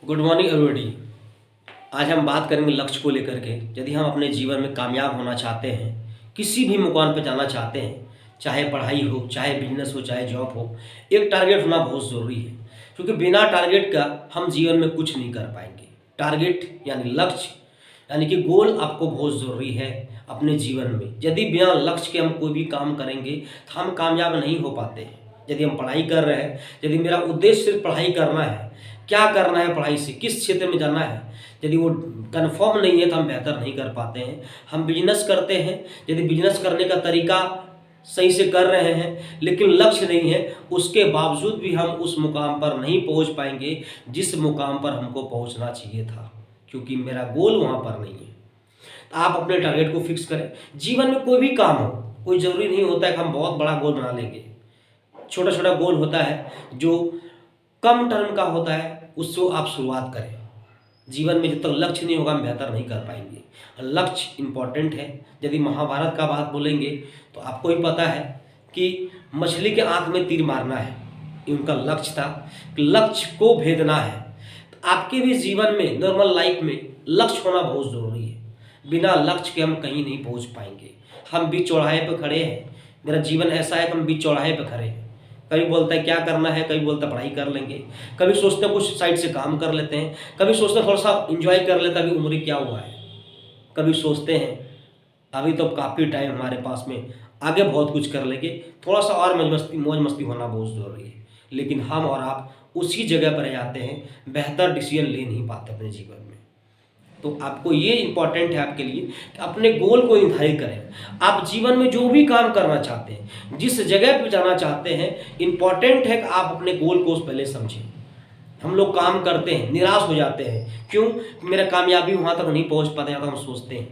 Good morning everybody. आज हम बात करेंगे लक्ष्य को लेकर के। यदि हम अपने जीवन में कामयाब होना चाहते हैं, किसी भी मुकाम पर जाना चाहते हैं, चाहे पढ़ाई हो, चाहे बिजनेस हो, चाहे जॉब हो, एक टारगेट होना बहुत ज़रूरी है। क्योंकि बिना टारगेट का हम जीवन में कुछ नहीं कर पाएंगे। टारगेट यानी लक्ष्य यानी कि गोल आपको बहुत ज़रूरी है अपने जीवन में। यदि बिना लक्ष्य के हम कोई भी काम करेंगे तो हम कामयाब नहीं हो पाते हैं। यदि हम पढ़ाई कर रहे हैं, यदि मेरा उद्देश्य सिर्फ पढ़ाई करना है, क्या करना है पढ़ाई से, किस क्षेत्र में जाना है, यदि वो कन्फर्म नहीं है तो हम बेहतर नहीं कर पाते हैं। हम बिजनेस करते हैं, यदि बिजनेस करने का तरीका सही से कर रहे हैं लेकिन लक्ष्य नहीं है, उसके बावजूद भी हम उस मुकाम पर नहीं पहुंच पाएंगे जिस मुकाम पर हमको पहुंचना चाहिए था, क्योंकि मेरा गोल वहां पर नहीं है। तो आप अपने टारगेट को फिक्स करें। जीवन में कोई भी काम हो, कोई ज़रूरी नहीं होता है कि हम बहुत बड़ा गोल बना लेंगे। छोटा छोटा गोल होता है जो कम टर्म का होता है, उससे आप शुरुआत करें। जीवन में जब तक लक्ष्य नहीं होगा हम बेहतर नहीं कर पाएंगे। लक्ष्य इम्पॉर्टेंट है। यदि महाभारत का बात बोलेंगे तो आपको ही पता है कि मछली के आंख में तीर मारना है, ये उनका लक्ष्य था कि लक्ष्य को भेदना है। तो आपके भी जीवन में, नॉर्मल लाइफ में लक्ष्य होना बहुत ज़रूरी है। बिना लक्ष्य के हम कहीं नहीं पहुंच पाएंगे। हम बीच चौराहे पर खड़े हैं। मेरा जीवन ऐसा है कि हम बीच चौराहे पर खड़े हैं। कभी बोलता है क्या करना है, कभी बोलता है पढ़ाई कर लेंगे, कभी सोचते हैं कुछ साइड से काम कर लेते हैं, कभी सोचते हैं थोड़ा सा एंजॉय कर लेते हैं, अभी उम्र क्या हुआ है। कभी सोचते हैं अभी तो काफ़ी टाइम हमारे पास में, आगे बहुत कुछ कर लेंगे, थोड़ा सा और मौज मस्ती होना बहुत ज़रूरी है। लेकिन हम और आप उसी जगह पर रह जाते हैं, बेहतर डिसीजन ले नहीं पाते अपने जीवन में। तो आपको ये इम्पॉर्टेंट है आपके लिए कि अपने गोल को निर्धारित करें। आप जीवन में जो भी काम करना चाहते हैं, जिस जगह पर जाना चाहते हैं, इम्पॉर्टेंट है कि आप अपने गोल को पहले समझें। हम लोग काम करते हैं, निराश हो जाते हैं, क्यों? मेरा कामयाबी वहाँ तक नहीं पहुँच पाते, यहाँ तक हम सोचते हैं,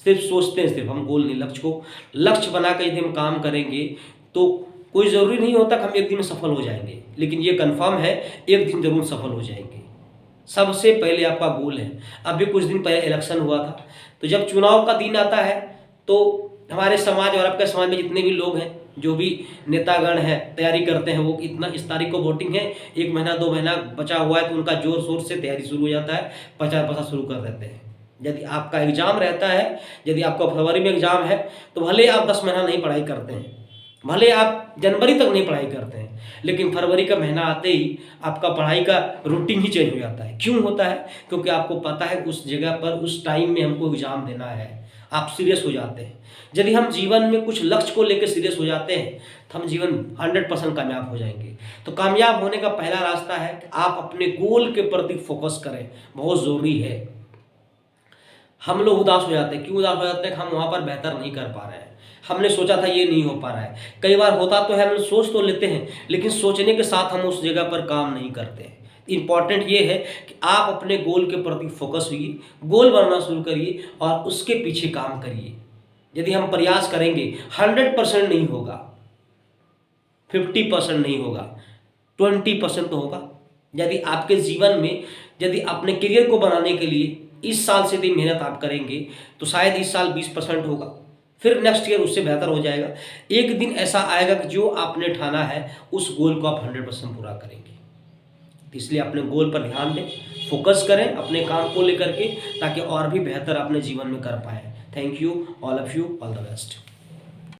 सिर्फ सोचते हैं, सिर्फ हम गोल नहीं, लक्ष्य को लक्ष्य बना कर यदि हम काम करेंगे तो कोई ज़रूरी नहीं होता कि हम एक दिन में सफल हो जाएंगे, लेकिन ये कन्फर्म है एक दिन जरूर सफल हो जाएंगे। सबसे पहले आपका गोल है। अभी कुछ दिन पहले इलेक्शन हुआ था, तो जब चुनाव का दिन आता है तो हमारे समाज और आपके समाज में जितने भी लोग हैं, जो भी नेतागण हैं, तैयारी करते हैं, वो इतना इस तारीख को वोटिंग है, 1 महीना 2 महीना बचा हुआ है, तो उनका जोर शोर से तैयारी शुरू हो जाता है, प्रचार प्रसार शुरू कर देते हैं। यदि आपका एग्ज़ाम रहता है, यदि आपका फरवरी में एग्ज़ाम है, तो भले आप 10 महीना नहीं पढ़ाई करते हैं, भले आप जनवरी तक नहीं पढ़ाई करते हैं, लेकिन फरवरी का महीना आते ही आपका पढ़ाई का रूटीन ही चेंज हो जाता है। क्यों होता है? क्योंकि आपको पता है उस जगह पर उस टाइम में हमको एग्ज़ाम देना है, आप सीरियस हो जाते हैं। यदि हम जीवन में कुछ लक्ष्य को लेकर सीरियस हो जाते हैं तो हम जीवन 100% कामयाब हो जाएंगे। तो कामयाब होने का पहला रास्ता है कि आप अपने गोल के प्रति फोकस करें, बहुत ज़रूरी है। हम लोग उदास हो जाते हैं। क्यों उदास हो जाते हैं? कि हम वहाँ पर बेहतर नहीं कर पा रहे हैं, हमने सोचा था ये नहीं हो पा रहा है। कई बार होता तो है, हम सोच तो लेते हैं, लेकिन सोचने के साथ हम उस जगह पर काम नहीं करते हैं। इम्पॉर्टेंट ये है कि आप अपने गोल के प्रति फोकस होइए, गोल बनाना शुरू करिए और उसके पीछे काम करिए। यदि हम प्रयास करेंगे, 100% नहीं होगा, 50% नहीं होगा, 20% तो होगा। यदि आपके जीवन में, यदि अपने करियर को बनाने के लिए इस साल से यदि मेहनत आप करेंगे तो शायद इस साल 20% होगा, फिर नेक्स्ट ईयर उससे बेहतर हो जाएगा। एक दिन ऐसा आएगा कि जो आपने ठाना है उस गोल को आप 100% पूरा करेंगे। इसलिए अपने गोल पर ध्यान दें, फोकस करें अपने काम को लेकर के, ताकि और भी बेहतर अपने जीवन में कर पाएँ। Thank you all of you, all the best.